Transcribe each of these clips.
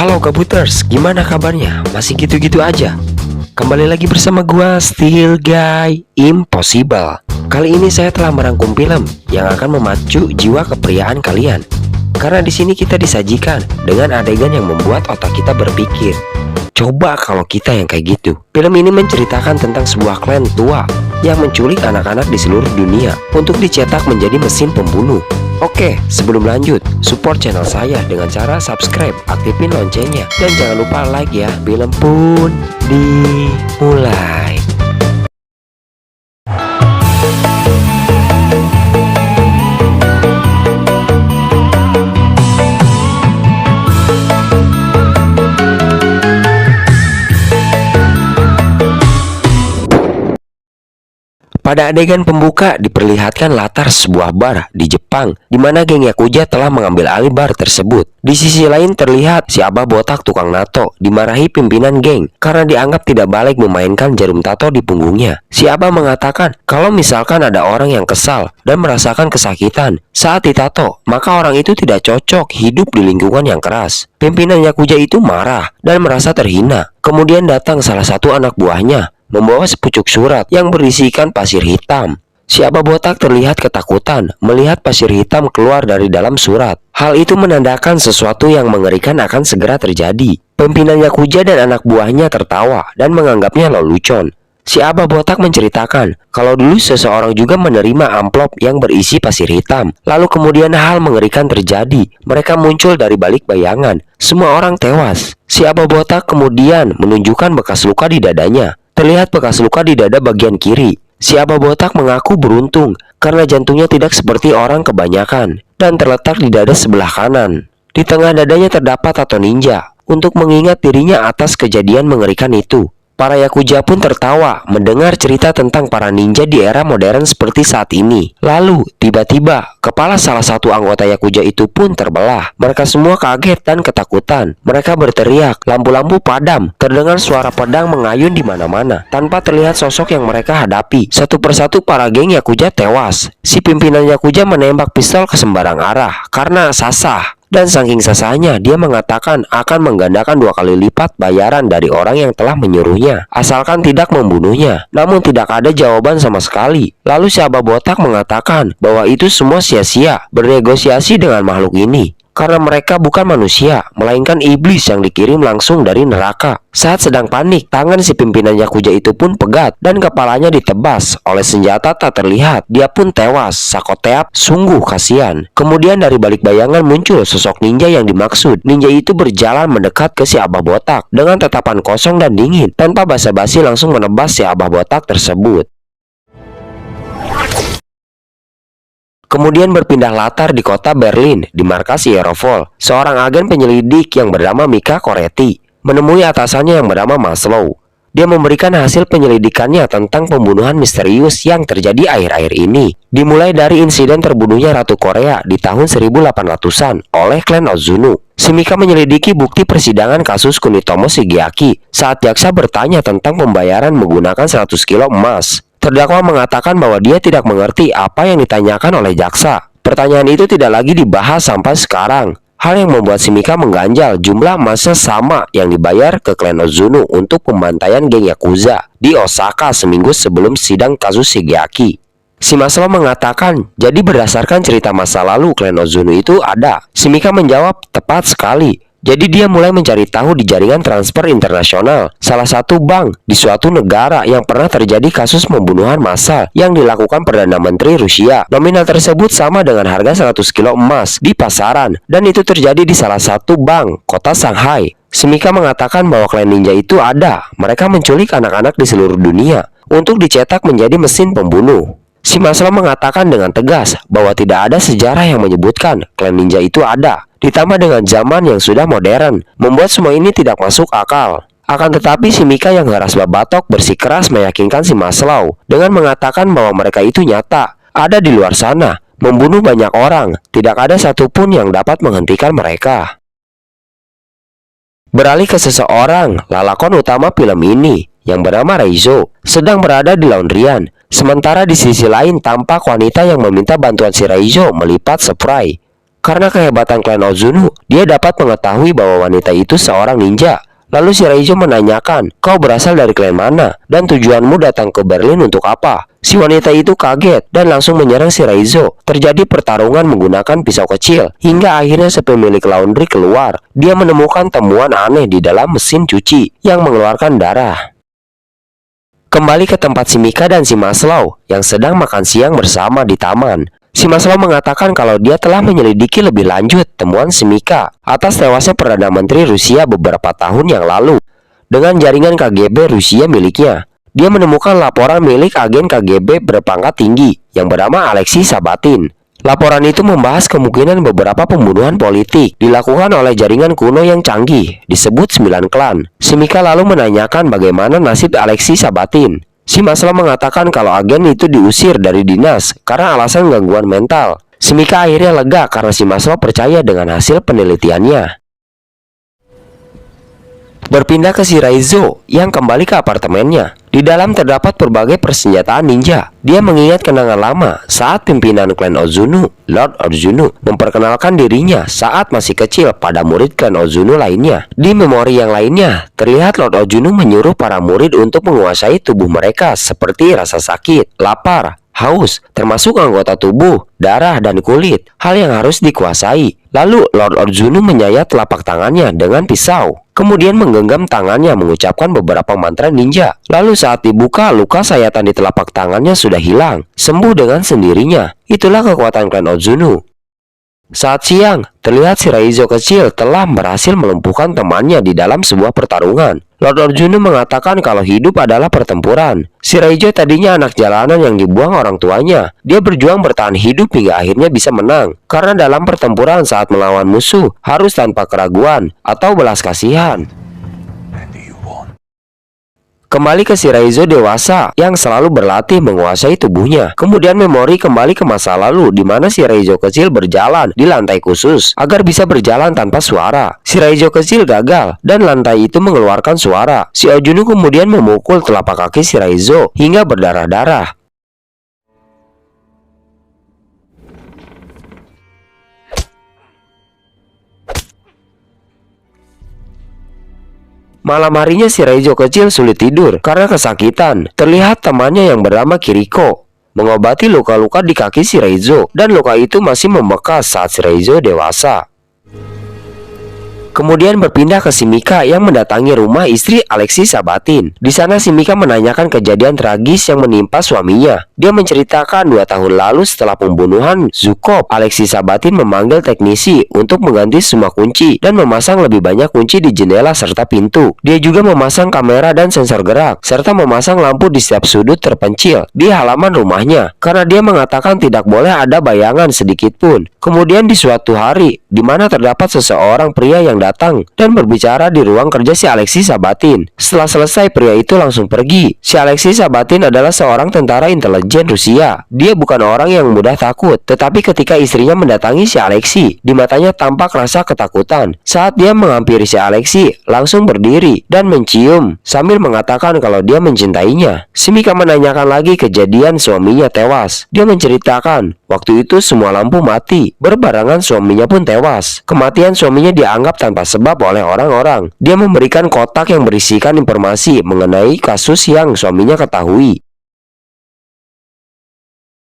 Halo Kabuters, gimana kabarnya? Masih gitu-gitu aja? Kembali lagi bersama gua, Steel Guy Impossible. Kali ini saya telah merangkum film yang akan memacu jiwa kepriaan kalian. Karena di sini kita disajikan dengan adegan yang membuat otak kita berpikir, coba kalau kita yang kayak gitu. Film ini menceritakan tentang sebuah klan tua yang menculik anak-anak di seluruh dunia untuk dicetak menjadi mesin pembunuh. Oke, sebelum lanjut, support channel saya dengan cara subscribe, aktifin loncengnya, dan jangan lupa like ya. Film pun dimulai. Pada adegan pembuka diperlihatkan latar sebuah bar di Jepang di mana geng Yakuza telah mengambil alih bar tersebut. Di sisi lain terlihat si Abah botak tukang nato dimarahi pimpinan geng karena dianggap tidak balik memainkan jarum tato di punggungnya. Si Abah mengatakan kalau misalkan ada orang yang kesal dan merasakan kesakitan saat ditato, maka orang itu tidak cocok hidup di lingkungan yang keras. Pimpinan Yakuza itu marah dan merasa terhina. Kemudian datang salah satu anak buahnya membawa sepucuk surat yang berisikan pasir hitam. Si Abah botak terlihat ketakutan melihat pasir hitam keluar dari dalam surat. Hal itu menandakan sesuatu yang mengerikan akan segera terjadi. Pimpinan Yakuza dan anak buahnya tertawa dan menganggapnya lelucon. Si Abah botak menceritakan kalau dulu seseorang juga menerima amplop yang berisi pasir hitam. Lalu kemudian hal mengerikan terjadi. Mereka muncul dari balik bayangan. Semua orang tewas. Si Abah botak kemudian menunjukkan bekas luka di dadanya. Terlihat bekas luka di dada bagian kiri. Si Abah botak mengaku beruntung karena jantungnya tidak seperti orang kebanyakan dan terletak di dada sebelah kanan. Di tengah dadanya terdapat tato ninja untuk mengingat dirinya atas kejadian mengerikan itu. Para Yakuza pun tertawa mendengar cerita tentang para ninja di era modern seperti saat ini. Lalu, tiba-tiba, kepala salah satu anggota Yakuza itu pun terbelah. Mereka semua kaget dan ketakutan. Mereka berteriak, lampu-lampu padam. Terdengar suara pedang mengayun di mana-mana, tanpa terlihat sosok yang mereka hadapi. Satu persatu para geng Yakuza tewas. Si pimpinan Yakuza menembak pistol ke sembarang arah karena sasah. Dan saking sasahnya, dia mengatakan akan menggandakan 2 kali lipat bayaran dari orang yang telah menyuruhnya, asalkan tidak membunuhnya. Namun tidak ada jawaban sama sekali. Lalu si Abah botak mengatakan bahwa itu semua sia-sia bernegosiasi dengan makhluk ini. Karena mereka bukan manusia, melainkan iblis yang dikirim langsung dari neraka. Saat sedang panik, tangan si pimpinan Yakuza itu pun pegat dan kepalanya ditebas oleh senjata tak terlihat. Dia pun tewas. Sakoteap, sungguh kasihan. Kemudian dari balik bayangan muncul sosok ninja yang dimaksud. Ninja itu berjalan mendekat ke si Abah botak dengan tatapan kosong dan dingin. Tanpa basa-basi langsung menebas si Abah botak tersebut. Kemudian berpindah latar di kota Berlin di markas Europol. Seorang agen penyelidik yang bernama Mika Koretti menemui atasannya yang bernama Maslow. Dia memberikan hasil penyelidikannya tentang pembunuhan misterius yang terjadi akhir-akhir ini. Dimulai dari insiden terbunuhnya Ratu Korea di tahun 1800-an oleh klan Ozuno. Si Mika menyelidiki bukti persidangan kasus Kunitomo Shigeaki saat jaksa bertanya tentang pembayaran menggunakan 100 kilo emas. Terdakwa mengatakan bahwa dia tidak mengerti apa yang ditanyakan oleh jaksa. Pertanyaan itu tidak lagi dibahas sampai sekarang. Hal yang membuat si Mika mengganjal jumlah emasnya sama yang dibayar ke klan Ozuno untuk pembantaian geng Yakuza di Osaka seminggu sebelum sidang kasus Shigeaki. Si Maslow mengatakan, jadi berdasarkan cerita masa lalu klan Ozuno itu ada. Si Mika menjawab, tepat sekali. Jadi dia mulai mencari tahu di jaringan transfer internasional, salah satu bank di suatu negara yang pernah terjadi kasus pembunuhan massal yang dilakukan Perdana Menteri Rusia. Nominal tersebut sama dengan harga 100 kilo emas di pasaran, dan itu terjadi di salah satu bank kota Shanghai. Mika mengatakan bahwa klan ninja itu ada. Mereka menculik anak-anak di seluruh dunia untuk dicetak menjadi mesin pembunuh. Si Maslow mengatakan dengan tegas bahwa tidak ada sejarah yang menyebutkan klan ninja itu ada. Ditambah dengan zaman yang sudah modern, membuat semua ini tidak masuk akal. Akan tetapi si Mika yang heras babatok bersikeras meyakinkan si Maslow dengan mengatakan bahwa mereka itu nyata, ada di luar sana, membunuh banyak orang, tidak ada satupun yang dapat menghentikan mereka. Beralih ke seseorang, lalakon utama film ini yang bernama Reizo sedang berada di laundryan. Sementara di sisi lain tampak wanita yang meminta bantuan si Reizo melipat spray. Karena kehebatan klan Ozunu, dia dapat mengetahui bahwa wanita itu seorang ninja. Lalu Shiraizo menanyakan, "Kau berasal dari klan mana? Dan tujuanmu datang ke Berlin untuk apa?" Si wanita itu kaget dan langsung menyerang Shiraizo. Terjadi pertarungan menggunakan pisau kecil, hingga akhirnya sepemilik laundry keluar. Dia menemukan temuan aneh di dalam mesin cuci yang mengeluarkan darah. Kembali ke tempat si Mika dan si Maslow yang sedang makan siang bersama di taman. Si Maslow mengatakan kalau dia telah menyelidiki lebih lanjut temuan si Mika atas tewasnya Perdana Menteri Rusia beberapa tahun yang lalu dengan jaringan KGB Rusia miliknya. Dia menemukan laporan milik agen KGB berpangkat tinggi yang bernama Alexei Sabatin. Laporan itu membahas kemungkinan beberapa pembunuhan politik dilakukan oleh jaringan kuno yang canggih disebut 9 klan. Si Mika lalu menanyakan bagaimana nasib Alexei Sabatin. Si Maslow mengatakan kalau agen itu diusir dari dinas karena alasan gangguan mental. Si Mika akhirnya lega karena si Maslow percaya dengan hasil penelitiannya. Berpindah ke Shiraizo yang kembali ke apartemennya. Di dalam terdapat berbagai persenjataan ninja. Dia mengingat kenangan lama saat pimpinan klan Ozunu, Lord Ozunu, memperkenalkan dirinya saat masih kecil pada murid klan Ozunu lainnya. Di memori yang lainnya, terlihat Lord Ozunu menyuruh para murid untuk menguasai tubuh mereka seperti rasa sakit, lapar, haus, termasuk anggota tubuh, darah, dan kulit, hal yang harus dikuasai. Lalu Lord Ozunu menyayat telapak tangannya dengan pisau, kemudian menggenggam tangannya mengucapkan beberapa mantra ninja. Lalu saat dibuka, luka sayatan di telapak tangannya sudah hilang, sembuh dengan sendirinya. Itulah kekuatan klan Ozunu. Saat siang, terlihat Shiraizo kecil telah berhasil melumpuhkan temannya di dalam sebuah pertarungan. Lord Ozunu mengatakan kalau hidup adalah pertempuran. Shiraizo tadinya anak jalanan yang dibuang orang tuanya. Dia berjuang bertahan hidup hingga akhirnya bisa menang. Karena dalam pertempuran saat melawan musuh, harus tanpa keraguan atau belas kasihan. Kembali ke Shiraizo dewasa yang selalu berlatih menguasai tubuhnya. Kemudian memori kembali ke masa lalu di mana Shiraizo kecil berjalan di lantai khusus agar bisa berjalan tanpa suara. Shiraizo kecil gagal dan lantai itu mengeluarkan suara. Si Ozunu kemudian memukul telapak kaki Shiraizo hingga berdarah-darah. Malam harinya Shiraizo kecil sulit tidur karena kesakitan. Terlihat temannya yang bernama Kiriko mengobati luka-luka di kaki Shiraizo, dan luka itu masih membekas saat Shiraizo dewasa. Kemudian berpindah ke si Mika yang mendatangi rumah istri Alexei Sabatin. Di sana si Mika menanyakan kejadian tragis yang menimpa suaminya. Dia menceritakan 2 tahun lalu setelah pembunuhan Zhukov, Alexei Sabatin memanggil teknisi untuk mengganti semua kunci dan memasang lebih banyak kunci di jendela serta pintu. Dia juga memasang kamera dan sensor gerak serta memasang lampu di setiap sudut terpencil di halaman rumahnya karena dia mengatakan tidak boleh ada bayangan sedikit pun. Kemudian di suatu hari di mana terdapat seseorang pria yang datang dan berbicara di ruang kerja si Alexei Sabatin. Setelah selesai, pria itu langsung pergi. Si Alexei Sabatin adalah seorang tentara intelijen Rusia. Dia bukan orang yang mudah takut, tetapi ketika istrinya mendatangi si Alexei, di matanya tampak rasa ketakutan. Saat dia menghampiri si Alexei, langsung berdiri dan mencium sambil mengatakan kalau dia mencintainya. Si Mika menanyakan lagi kejadian suaminya tewas. Dia menceritakan waktu itu semua lampu mati, berbarengan suaminya pun tewas. Kematian suaminya dianggap tanpa sebab oleh orang-orang. Dia memberikan kotak yang berisikan informasi mengenai kasus yang suaminya ketahui.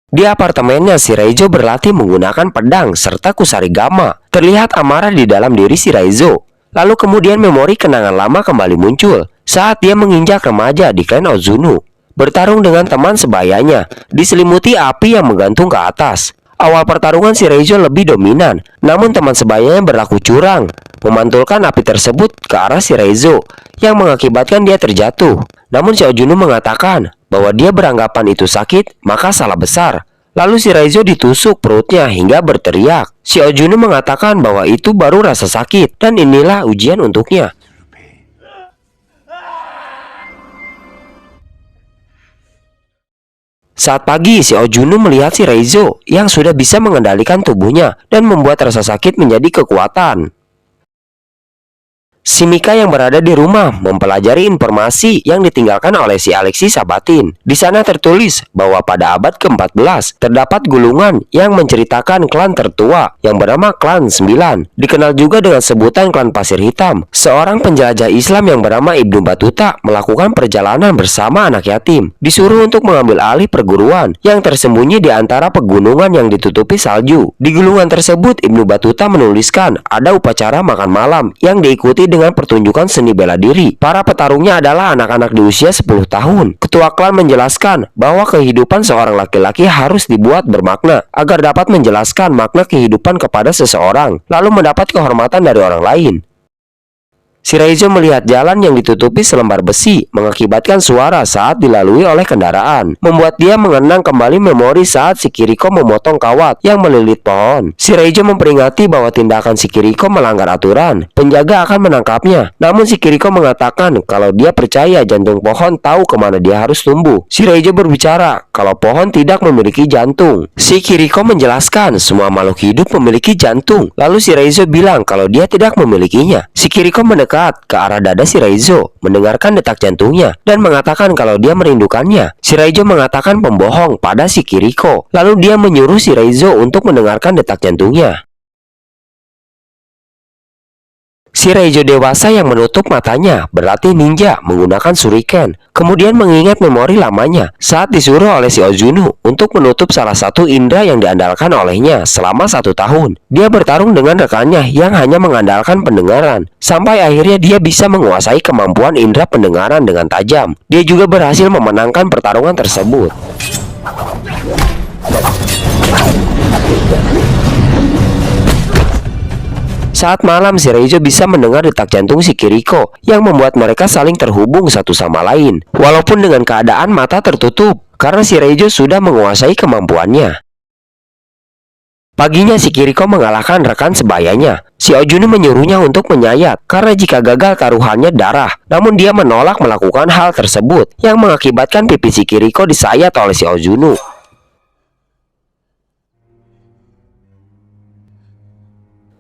Di apartemennya, Shiraizo berlatih menggunakan pedang serta kusarigama. Terlihat amarah di dalam diri Shiraizo. Lalu kemudian memori kenangan lama kembali muncul saat dia menginjak remaja di klan Ozunu. Bertarung dengan teman sebayanya, diselimuti api yang menggantung ke atas. Awal pertarungan Shiraizo lebih dominan, namun teman sebayanya berlaku curang, memantulkan api tersebut ke arah Shiraizo yang mengakibatkan dia terjatuh. Namun si Ozunu mengatakan bahwa dia beranggapan itu sakit, maka salah besar. Lalu Shiraizo ditusuk perutnya hingga berteriak. Si Ozunu mengatakan bahwa itu baru rasa sakit dan inilah ujian untuknya. Saat pagi, si Ozunu melihat Shiraizo yang sudah bisa mengendalikan tubuhnya dan membuat rasa sakit menjadi kekuatan. Si Mika yang berada di rumah mempelajari informasi yang ditinggalkan oleh si Alexis Sabatin. Di sana tertulis bahwa pada abad ke-14 terdapat gulungan yang menceritakan klan tertua yang bernama Klan 9, dikenal juga dengan sebutan Klan Pasir Hitam. Seorang penjelajah Islam yang bernama Ibnu Battuta melakukan perjalanan bersama anak yatim, disuruh untuk mengambil alih perguruan yang tersembunyi di antara pegunungan yang ditutupi salju. Di gulungan tersebut, Ibnu Battuta menuliskan ada upacara makan malam yang diikuti dengan pertunjukan seni bela diri. Para petarungnya adalah anak-anak di usia 10 tahun. Ketua klan menjelaskan bahwa kehidupan seorang laki-laki harus dibuat bermakna agar dapat menjelaskan makna kehidupan kepada seseorang, lalu mendapat kehormatan dari orang lain. Shiraizo melihat jalan yang ditutupi selembar besi mengakibatkan suara saat dilalui oleh kendaraan, membuat dia mengenang kembali memori saat si Kiriko memotong kawat yang melilit pohon. Shiraizo memperingati bahwa tindakan si Kiriko melanggar aturan. Penjaga akan menangkapnya, namun si Kiriko mengatakan kalau dia percaya jantung pohon tahu kemana dia harus tumbuh. Shiraizo berbicara kalau pohon tidak memiliki jantung. Si Kiriko menjelaskan semua makhluk hidup memiliki jantung. Lalu Shiraizo bilang kalau dia tidak memilikinya. Si Kiriko mendekat ke arah dada Shiraizo, mendengarkan detak jantungnya, dan mengatakan kalau dia merindukannya. Shiraizo mengatakan pembohong pada si Kiriko. Lalu dia menyuruh Shiraizo untuk mendengarkan detak jantungnya. Shiraizo dewasa yang menutup matanya berlatih ninja menggunakan shuriken. Kemudian mengingat memori lamanya saat disuruh oleh si Ozunu untuk menutup salah satu indera yang diandalkan olehnya selama 1 tahun. Dia bertarung dengan rekannya yang hanya mengandalkan pendengaran, sampai akhirnya dia bisa menguasai kemampuan indera pendengaran dengan tajam. Dia juga berhasil memenangkan pertarungan tersebut. Saat malam, Shiraizo bisa mendengar detak jantung si Kiriko yang membuat mereka saling terhubung satu sama lain, walaupun dengan keadaan mata tertutup, karena Shiraizo sudah menguasai kemampuannya. Paginya si Kiriko mengalahkan rekan sebayanya. Si Ozunu menyuruhnya untuk menyayat karena jika gagal taruhannya darah, namun dia menolak melakukan hal tersebut yang mengakibatkan pipi si Kiriko disayat oleh si Ozunu.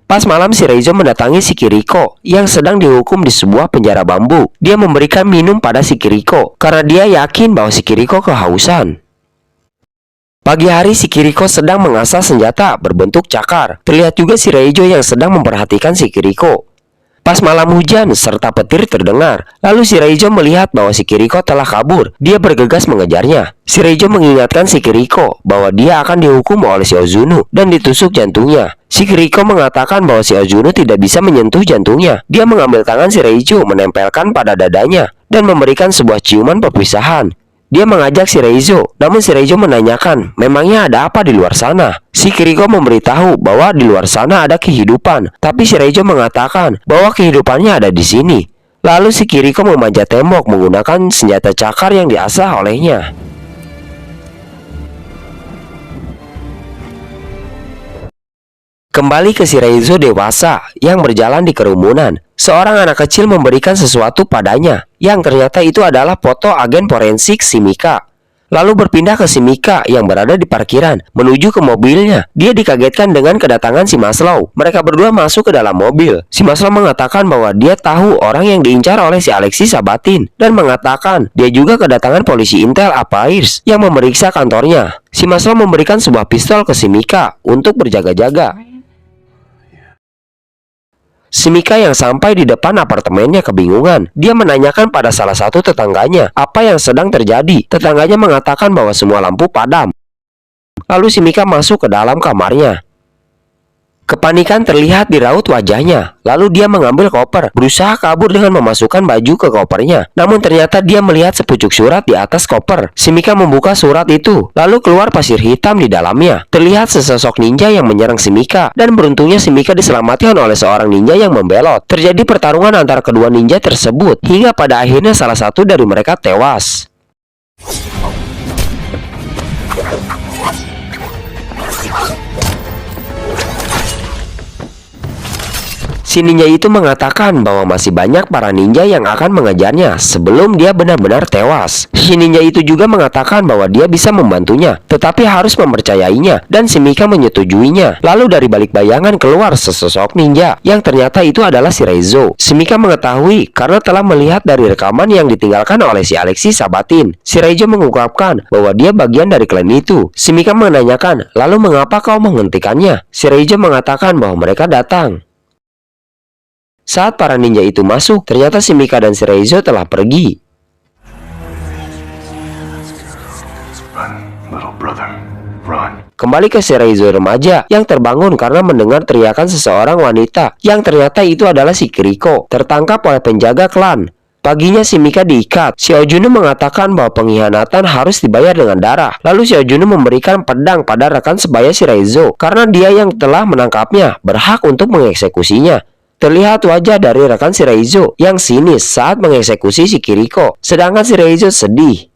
Pas malam, Shiraizo mendatangi si Kiriko yang sedang dihukum di sebuah penjara bambu. Dia memberikan minum pada si Kiriko karena dia yakin bahwa si Kiriko kehausan. Pagi hari, si Kiriko sedang mengasah senjata berbentuk cakar. Terlihat juga Shiraizo yang sedang memperhatikan si Kiriko. Pas malam hujan serta petir terdengar, lalu Shiraizo melihat bahwa si Kiriko telah kabur. Dia bergegas mengejarnya. Shiraizo mengingatkan si Kiriko bahwa dia akan dihukum oleh si Ozunu dan ditusuk jantungnya. Si Kiriko mengatakan bahwa si Ozunu tidak bisa menyentuh jantungnya. Dia mengambil tangan Shiraizo, menempelkan pada dadanya, dan memberikan sebuah ciuman perpisahan. Dia mengajak Shiraizo, namun Shiraizo menanyakan, memangnya ada apa di luar sana? Si Kiriko memberitahu bahwa di luar sana ada kehidupan, tapi Shiraizo mengatakan bahwa kehidupannya ada di sini. Lalu si Kiriko memanjat tembok menggunakan senjata cakar yang diasah olehnya. Kembali ke Shiraizo dewasa yang berjalan di kerumunan. Seorang anak kecil memberikan sesuatu padanya, yang ternyata itu adalah foto agen forensik si Mika. Lalu berpindah ke si Mika yang berada di parkiran, menuju ke mobilnya. Dia dikagetkan dengan kedatangan si Maslow. Mereka berdua masuk ke dalam mobil. Si Maslow mengatakan bahwa dia tahu orang yang diincar oleh si Alexis Sabatin, dan mengatakan dia juga kedatangan polisi Intel Apairs yang memeriksa kantornya. Si Maslow memberikan sebuah pistol ke si Mika untuk berjaga-jaga. Si Mika yang sampai di depan apartemennya kebingungan. Dia menanyakan pada salah satu tetangganya apa yang sedang terjadi. Tetangganya mengatakan bahwa semua lampu padam. Lalu si Mika masuk ke dalam kamarnya. Kepanikan terlihat di raut wajahnya. Lalu dia mengambil koper, berusaha kabur dengan memasukkan baju ke kopernya. Namun ternyata dia melihat sepucuk surat di atas koper. Si Mika membuka surat itu, lalu keluar pasir hitam di dalamnya. Terlihat sesosok ninja yang menyerang si Mika, dan beruntungnya si Mika diselamatkan oleh seorang ninja yang membelot. Terjadi pertarungan antara kedua ninja tersebut, hingga pada akhirnya salah satu dari mereka tewas. Si ninja itu mengatakan bahwa masih banyak para ninja yang akan mengejarnya sebelum dia benar-benar tewas. Si ninja itu juga mengatakan bahwa dia bisa membantunya, tetapi harus mempercayainya, dan si Mika menyetujuinya. Lalu dari balik bayangan keluar sesosok ninja, yang ternyata itu adalah si Reizo. Si Mika mengetahui karena telah melihat dari rekaman yang ditinggalkan oleh si Alexis Sabatin. Si Reizo mengungkapkan bahwa dia bagian dari klan itu. Si Mika menanyakan, lalu mengapa kau menghentikannya? Si Reizo mengatakan bahwa mereka datang. Saat para ninja itu masuk, ternyata si Mika dan si Reizo telah pergi. Kembali ke si Reizo remaja yang terbangun karena mendengar teriakan seseorang wanita, yang ternyata itu adalah si Kiriko, tertangkap oleh penjaga klan. Paginya si Mika diikat. Si Ojunu mengatakan bahwa pengkhianatan harus dibayar dengan darah. Lalu si Ojunu memberikan pedang pada rekan sebaya si Reizo karena dia yang telah menangkapnya berhak untuk mengeksekusinya. Terlihat wajah dari rekan si Reizo yang sinis saat mengeksekusi si Kiriko, sedangkan si Reizo sedih.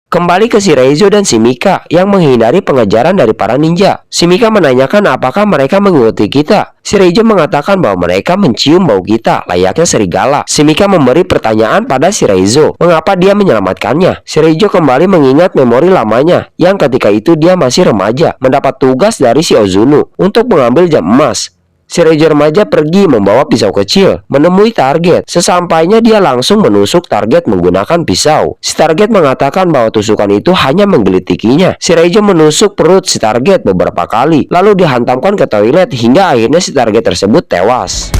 Kembali ke si Reizo dan si Mika yang menghindari pengejaran dari para ninja. Si Mika menanyakan apakah mereka mengikuti kita. Si Reizo mengatakan bahwa mereka mencium bau kita layaknya serigala. Si Mika memberi pertanyaan pada si Reizo, mengapa dia menyelamatkannya. Si Reizo kembali mengingat memori lamanya yang ketika itu dia masih remaja, mendapat tugas dari si Ozunu untuk mengambil jam emas. Si Reizo remaja pergi membawa pisau kecil, menemui target. Sesampainya dia langsung menusuk target menggunakan pisau. Si target mengatakan bahwa tusukan itu hanya menggelitikinya. Si Reizo menusuk perut si target beberapa kali, lalu dihantamkan ke toilet hingga akhirnya si target tersebut tewas.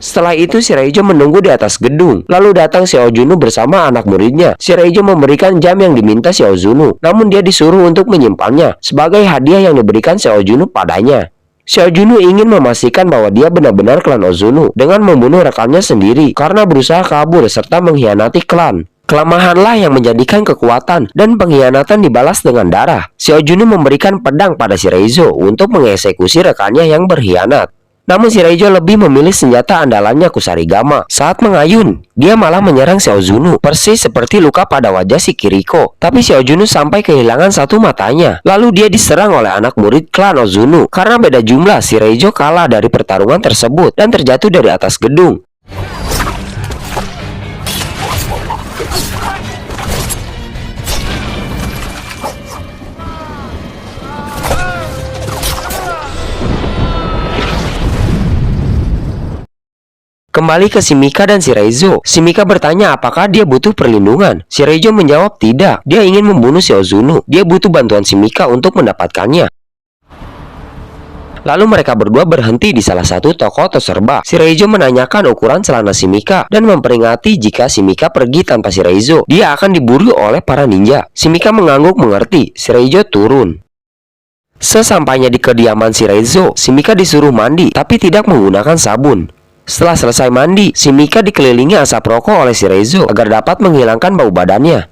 Setelah itu si Reizo menunggu di atas gedung. Lalu datang si Ozunu bersama anak muridnya. Si Reizo memberikan jam yang diminta si Ozunu, namun dia disuruh untuk menyimpannya sebagai hadiah yang diberikan si Ozunu padanya. Si Ozunu ingin memastikan bahwa dia benar-benar klan Ozunu dengan membunuh rekannya sendiri karena berusaha kabur serta mengkhianati klan. Kelemahanlah yang menjadikan kekuatan dan pengkhianatan dibalas dengan darah. Si Ozunu memberikan pedang pada si Reizo untuk mengeksekusi rekannya yang berkhianat. Namun si Reizo lebih memilih senjata andalannya Kusarigama. Saat mengayun, dia malah menyerang si Ozunu, persis seperti luka pada wajah si Kiriko. Tapi si Ozunu sampai kehilangan satu matanya. Lalu dia diserang oleh anak murid klan Ozunu. Karena beda jumlah, si Reizo kalah dari pertarungan tersebut dan terjatuh dari atas gedung. Kembali ke si Mika dan si Reizo. Si Mika bertanya apakah dia butuh perlindungan. Si Reizo menjawab tidak. Dia ingin membunuh si Ozunu. Dia butuh bantuan si Mika untuk mendapatkannya. Lalu mereka berdua berhenti di salah satu toko serba. Si Reizo menanyakan ukuran celana si Mika dan memperingati jika si Mika pergi tanpa si Reizo, dia akan diburu oleh para ninja. Si Mika mengangguk mengerti. Si Reizo turun. Sesampainya di kediaman si Reizo, si Mika disuruh mandi tapi tidak menggunakan sabun. Setelah selesai mandi, si Mika dikelilingi asap rokok oleh si Reizo agar dapat menghilangkan bau badannya.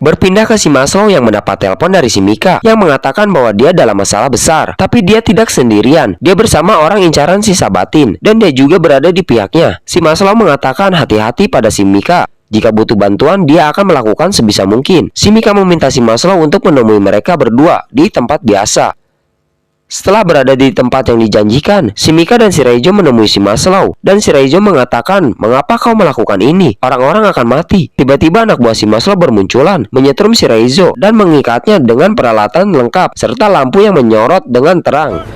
Berpindah ke si Maslow yang mendapat telepon dari si Mika yang mengatakan bahwa dia dalam masalah besar. Tapi dia tidak sendirian, dia bersama orang incaran si Sabatin dan dia juga berada di pihaknya. Si Maslow mengatakan hati-hati pada si Mika. Jika butuh bantuan, dia akan melakukan sebisa mungkin. Si Mika meminta si Maslow untuk menemui mereka berdua di tempat biasa. Setelah berada di tempat yang dijanjikan, si Mika dan si Reizo menemui si Maslow. Dan si Reizo mengatakan, mengapa kau melakukan ini? Orang-orang akan mati. Tiba-tiba anak buah si Maslow bermunculan, menyetrum si Reizo dan mengikatnya dengan peralatan lengkap serta lampu yang menyorot dengan terang.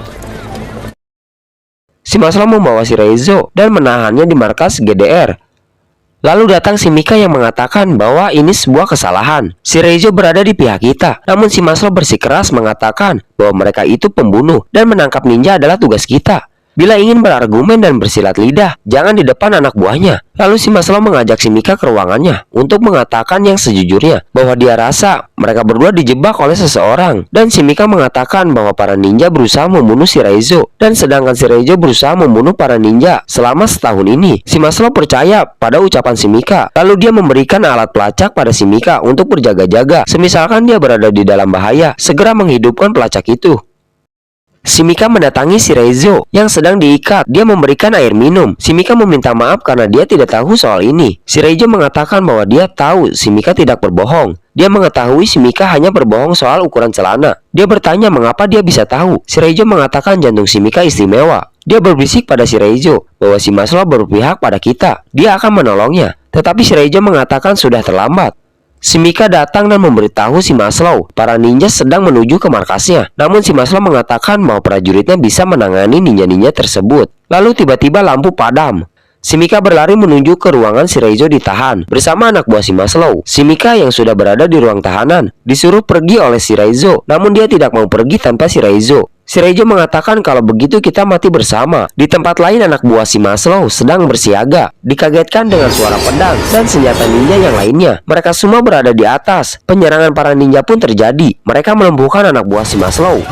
Si Maslow membawa si Reizo dan menahannya di markas GDR. Lalu datang si Mika yang mengatakan bahwa ini sebuah kesalahan. Si Reizo berada di pihak kita, namun si Maslow bersikeras mengatakan bahwa mereka itu pembunuh dan menangkap ninja adalah tugas kita. Bila ingin berargumen dan bersilat lidah, jangan di depan anak buahnya. Lalu si Maslow mengajak si Mika ke ruangannya untuk mengatakan yang sejujurnya, bahwa dia rasa mereka berdua dijebak oleh seseorang. Dan si Mika mengatakan bahwa para ninja berusaha membunuh si Reizo, dan sedangkan si Reizo berusaha membunuh para ninja selama setahun ini. Si Maslow percaya pada ucapan si Mika. Lalu dia memberikan alat pelacak pada si Mika untuk berjaga-jaga. Semisalkan dia berada di dalam bahaya, segera menghidupkan pelacak itu. Si Mika mendatangi si Reizo yang sedang diikat. Dia memberikan air minum. Si Mika meminta maaf karena dia tidak tahu soal ini. Si Reizo mengatakan bahwa dia tahu si Mika tidak berbohong. Dia mengetahui si Mika hanya berbohong soal ukuran celana. Dia bertanya mengapa dia bisa tahu. Si Reizo mengatakan jantung si Mika istimewa. Dia berbisik pada si Reizo bahwa si Maslow berpihak pada kita. Dia akan menolongnya. Tetapi si Reizo mengatakan sudah terlambat. Si Mika datang dan memberitahu si Maslow para ninja sedang menuju ke markasnya. Namun si Maslow mengatakan bahwa prajuritnya bisa menangani ninja-ninja tersebut. Lalu tiba-tiba lampu padam. Si Mika berlari menuju ke ruangan si Reizo ditahan bersama anak buah si Maslow. Si Mika yang sudah berada di ruang tahanan disuruh pergi oleh si Reizo, namun dia tidak mau pergi tanpa si Reizo. Si Reizo mengatakan kalau begitu kita mati bersama. Di tempat lain anak buah si Maslow sedang bersiaga. Dikagetkan dengan suara pedang dan senjata ninja yang lainnya. Mereka semua berada di atas. Penyerangan para ninja pun terjadi. Mereka melumpuhkan anak buah si Maslow.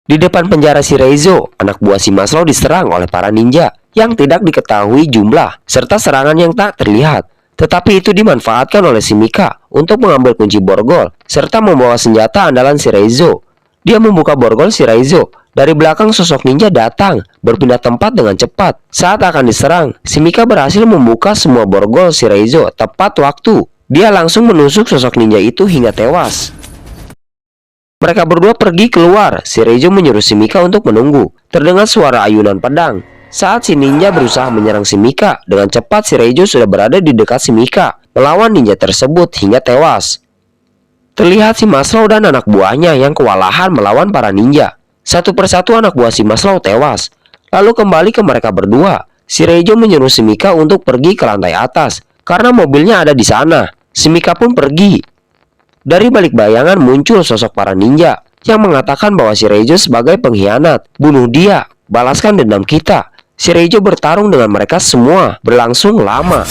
Di depan penjara si Reizo, anak buah si Maslow diserang oleh para ninja yang tidak diketahui jumlah serta serangan yang tak terlihat. Tetapi itu dimanfaatkan oleh si Mika untuk mengambil kunci borgol serta membawa senjata andalan si Reizo. Dia membuka borgol si Reizo. Dari belakang sosok ninja datang, berpindah tempat dengan cepat. Saat akan diserang, si Mika berhasil membuka semua borgol si Reizo tepat waktu. Dia langsung menusuk sosok ninja itu hingga tewas. Mereka berdua pergi keluar. Si Reizo menyuruh si Mika untuk menunggu. Terdengar suara ayunan pedang. Saat si ninja berusaha menyerang si Mika, dengan cepat si Reizo sudah berada di dekat si Mika, melawan ninja tersebut hingga tewas. Terlihat si Maslow dan anak buahnya yang kewalahan melawan para ninja. Satu persatu anak buah si Maslow tewas. Lalu kembali ke mereka berdua. Si Reizo menyuruh si Mika untuk pergi ke lantai atas, karena mobilnya ada di sana. Si Mika pun pergi. Dari balik bayangan muncul sosok para ninja yang mengatakan bahwa si Reizo sebagai pengkhianat. Bunuh dia, balaskan dendam kita. Si Reizo bertarung dengan mereka semua, berlangsung lama.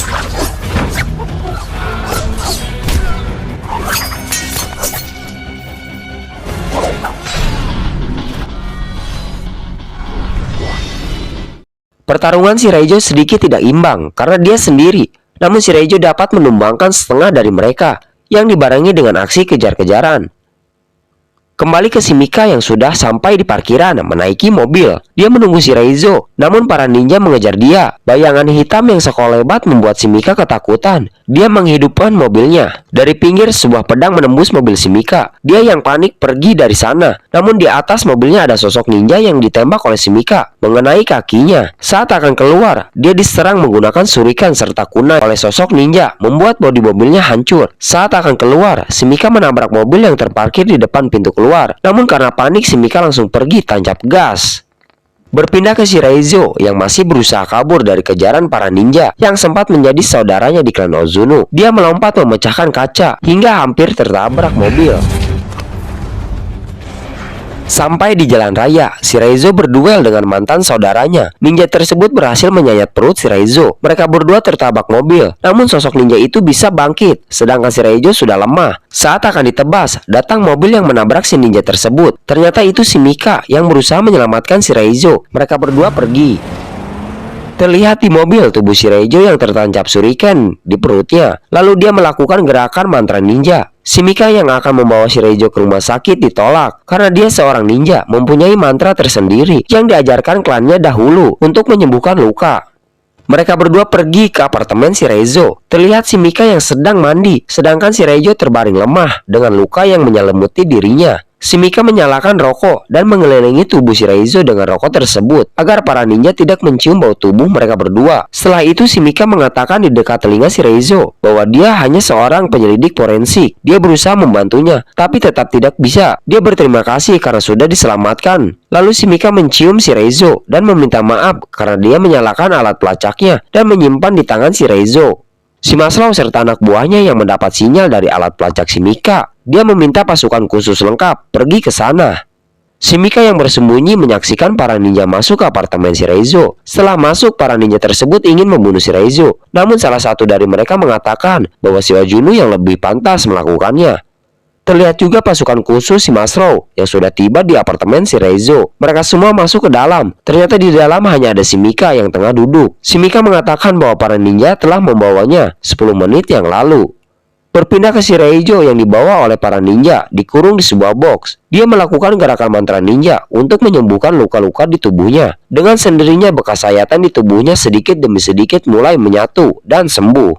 Pertarungan si Reizo sedikit tidak imbang karena dia sendiri. Namun si Reizo dapat menumbangkan setengah dari mereka yang dibarengi dengan aksi kejar-kejaran. Kembali ke si Mika yang sudah sampai di parkiran menaiki mobil. Dia menunggu si Reizo, namun para ninja mengejar dia. Bayangan hitam yang sekolebat membuat si Mika ketakutan. Dia menghidupkan mobilnya. Dari pinggir sebuah pedang menembus mobil si Mika. Dia yang panik pergi dari sana. Namun di atas mobilnya ada sosok ninja yang ditembak oleh si Mika mengenai kakinya. Saat akan keluar, dia diserang menggunakan surikan serta kunai oleh sosok ninja, membuat bodi mobilnya hancur. Saat akan keluar, si Mika menabrak mobil yang terparkir di depan pintu keluar. Namun karena panik si Mika langsung pergi tancap gas. Berpindah ke si Reizo yang masih berusaha kabur dari kejaran para ninja yang sempat menjadi saudaranya di klan Ozuno. Dia melompat memecahkan kaca hingga hampir tertabrak mobil. Sampai di jalan raya, si Reizo berduel dengan mantan saudaranya. Ninja tersebut berhasil menyayat perut si Reizo. Mereka berdua tertabak mobil, namun sosok ninja itu bisa bangkit, sedangkan si Reizo sudah lemah. Saat akan ditebas, datang mobil yang menabrak si ninja tersebut. Ternyata itu si Mika yang berusaha menyelamatkan si Reizo. Mereka berdua pergi. Terlihat di mobil tubuh si Reizo yang tertancap suriken di perutnya. Lalu dia melakukan gerakan mantra ninja. Si Mika yang akan membawa si Reizo ke rumah sakit ditolak karena dia seorang ninja mempunyai mantra tersendiri yang diajarkan klannya dahulu untuk menyembuhkan luka. Mereka berdua pergi ke apartemen si Reizo. Terlihat si Mika yang sedang mandi, sedangkan si Reizo terbaring lemah dengan luka yang menyelimuti dirinya. Si Mika menyalakan rokok dan mengelilingi tubuh si Reizo dengan rokok tersebut agar para ninja tidak mencium bau tubuh mereka berdua. Setelah itu si Mika mengatakan di dekat telinga si Reizo bahwa dia hanya seorang penyelidik forensik. Dia berusaha membantunya, tapi tetap tidak bisa. Dia berterima kasih karena sudah diselamatkan. Lalu si Mika mencium si Reizo dan meminta maaf karena dia menyalakan alat pelacaknya dan menyimpan di tangan si Reizo. Si Maslow serta anak buahnya yang mendapat sinyal dari alat pelacak si Mika. Dia meminta pasukan khusus lengkap pergi ke sana. Si Mika yang bersembunyi menyaksikan para ninja masuk ke apartemen si Reizo. Setelah masuk, para ninja tersebut ingin membunuh si Reizo. Namun salah satu dari mereka mengatakan bahwa si Ozuno yang lebih pantas melakukannya. Terlihat juga pasukan khusus si Maslow yang sudah tiba di apartemen si Reizo. Mereka semua masuk ke dalam. Ternyata di dalam hanya ada si Mika yang tengah duduk. Si Mika mengatakan bahwa para ninja telah membawanya 10 menit yang lalu. Berpindah ke Shiraizo yang dibawa oleh para ninja, dikurung di sebuah box. Dia melakukan gerakan mantra ninja untuk menyembuhkan luka-luka di tubuhnya. Dengan sendirinya bekas sayatan di tubuhnya sedikit demi sedikit mulai menyatu dan sembuh.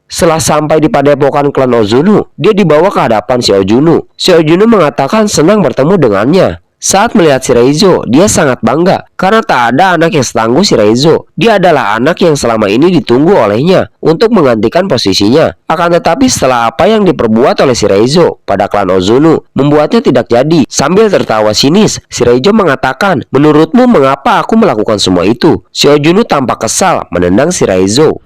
Setelah sampai di padepokan klan Ozunu, dia dibawa ke hadapan Xiao Junu. Xiao Junu mengatakan senang bertemu dengannya. Saat melihat Shiraizo, dia sangat bangga karena tak ada anak yang setangguh Shiraizo. Dia adalah anak yang selama ini ditunggu olehnya untuk menggantikan posisinya. Akan tetapi setelah apa yang diperbuat oleh Shiraizo pada klan Ozunu membuatnya tidak jadi. Sambil tertawa sinis, Shiraizo mengatakan, "Menurutmu mengapa aku melakukan semua itu?" Xiao Junu tampak kesal menendang Shiraizo.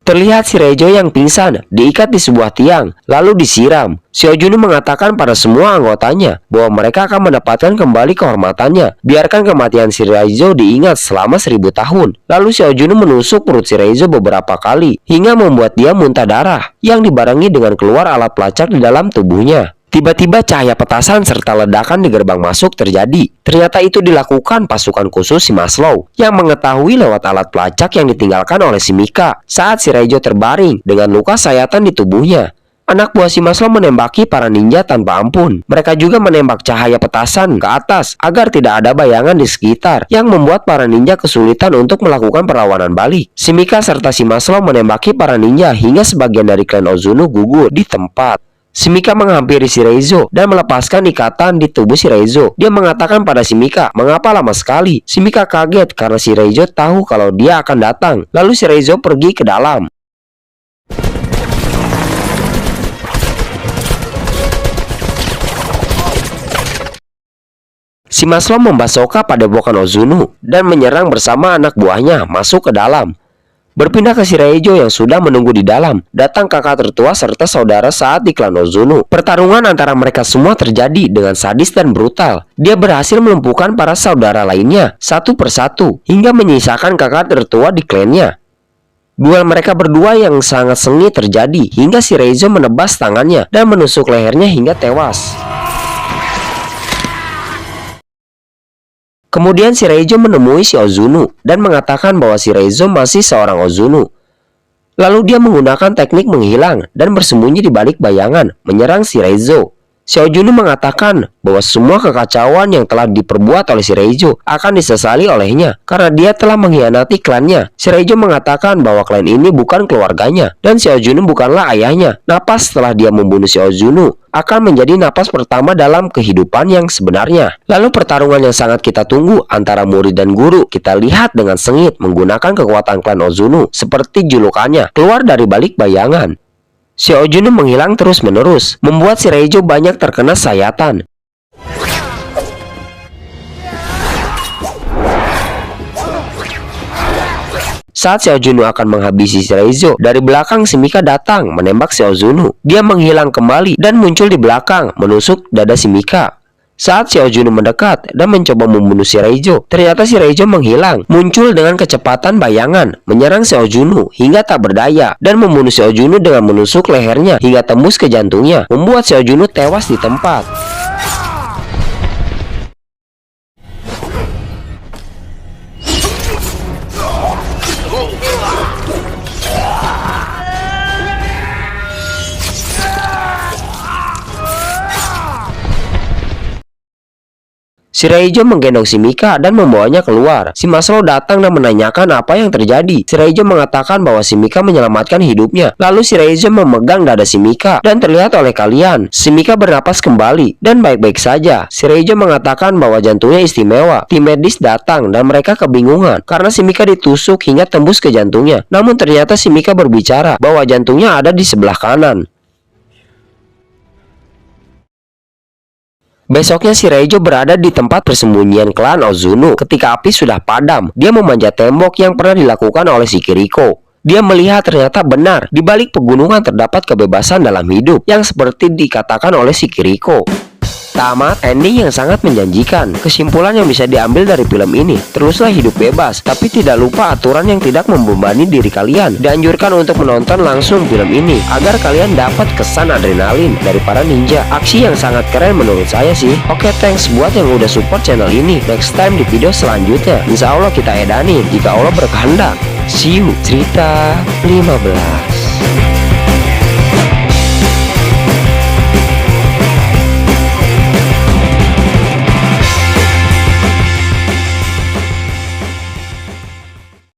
Terlihat Shiraizo yang pingsan diikat di sebuah tiang, lalu disiram. Xiao Junu mengatakan pada semua anggotanya bahwa mereka akan mendapatkan kembali kehormatannya. Biarkan kematian Shiraizo diingat selama 1000 tahun. Lalu Xiao Junu menusuk perut Shiraizo beberapa kali, hingga membuat dia muntah darah, yang dibarengi dengan keluar alat pelacak di dalam tubuhnya. Tiba-tiba cahaya petasan serta ledakan di gerbang masuk terjadi. Ternyata itu dilakukan pasukan khusus si Maslow yang mengetahui lewat alat pelacak yang ditinggalkan oleh si Mika saat Shiraizo terbaring dengan luka sayatan di tubuhnya. Anak buah si Maslow menembaki para ninja tanpa ampun. Mereka juga menembak cahaya petasan ke atas agar tidak ada bayangan di sekitar, yang membuat para ninja kesulitan untuk melakukan perlawanan balik. Si Mika serta si Maslow menembaki para ninja hingga sebagian dari klan Ozunu gugur di tempat. Si Mika menghampiri Shiraizo dan melepaskan ikatan di tubuh Shiraizo. Dia mengatakan pada si Mika, "Mengapa lama sekali?" Si Mika kaget karena Shiraizo tahu kalau dia akan datang. Lalu Shiraizo pergi ke dalam. Si Maslow membasoka padepokan Ozunu dan menyerang bersama anak buahnya masuk ke dalam. Berpindah ke Shiraizo yang sudah menunggu di dalam. Datang kakak tertua serta saudara saat di klan Ozunu. Pertarungan antara mereka semua terjadi dengan sadis dan brutal. Dia berhasil melumpuhkan para saudara lainnya satu persatu hingga menyisakan kakak tertua di klannya. Duel mereka berdua yang sangat sengit terjadi hingga Shiraizo menebas tangannya dan menusuk lehernya hingga tewas. Kemudian Shiraizo menemui si Ozunu dan mengatakan bahwa Shiraizo masih seorang Ozunu. Lalu dia menggunakan teknik menghilang dan bersembunyi di balik bayangan menyerang Shiraizo. Xiao Junu mengatakan bahwa semua kekacauan yang telah diperbuat oleh Shiraizo akan disesali olehnya karena dia telah mengkhianati klannya. Shiraizo mengatakan bahwa klan ini bukan keluarganya dan Xiao Junu bukanlah ayahnya. Napas setelah dia membunuh Xiao Junu akan menjadi napas pertama dalam kehidupan yang sebenarnya. Lalu pertarungan yang sangat kita tunggu antara murid dan guru kita lihat dengan sengit menggunakan kekuatan klan Ozunu seperti julukannya keluar dari balik bayangan. Xiao Junu menghilang terus-menerus, membuat Shiraizo banyak terkena sayatan. Saat Xiao Junu akan menghabisi Shiraizo, dari belakang si Mika datang menembak Xiao Junu. Dia menghilang kembali dan muncul di belakang, menusuk dada si Mika. Saat Xiao Junu mendekat dan mencoba membunuh Shiraizo, ternyata Shiraizo menghilang, muncul dengan kecepatan bayangan, menyerang Xiao Junu hingga tak berdaya, dan membunuh Xiao Junu dengan menusuk lehernya hingga tembus ke jantungnya, membuat Xiao Junu tewas di tempat. Shiraizo menggendong si Mika dan membawanya keluar. Si Maslow datang dan menanyakan apa yang terjadi. Shiraizo mengatakan bahwa si Mika menyelamatkan hidupnya. Lalu Shiraizo memegang dada si Mika dan terlihat oleh kalian, si Mika bernapas kembali dan baik-baik saja. Shiraizo mengatakan bahwa jantungnya istimewa. Tim medis datang dan mereka kebingungan karena si Mika ditusuk hingga tembus ke jantungnya. Namun ternyata si Mika berbicara bahwa jantungnya ada di sebelah kanan. Besoknya Shiraizo berada di tempat persembunyian klan Ozunu. Ketika api sudah padam, dia memanjat tembok yang pernah dilakukan oleh si Kiriko. Dia melihat ternyata benar, di balik pegunungan terdapat kebebasan dalam hidup, yang seperti dikatakan oleh si Kiriko. Tamat, ending yang sangat menjanjikan. Kesimpulan yang bisa diambil dari film ini, teruslah hidup bebas, tapi tidak lupa aturan yang tidak membebani diri kalian. Dianjurkan untuk menonton langsung film ini, agar kalian dapat kesan adrenalin dari para ninja. Aksi yang sangat keren menurut saya sih. Oke, thanks buat yang udah support channel ini. Next time di video selanjutnya, insya Allah kita edanin, jika Allah berkehendak. See you cerita 15.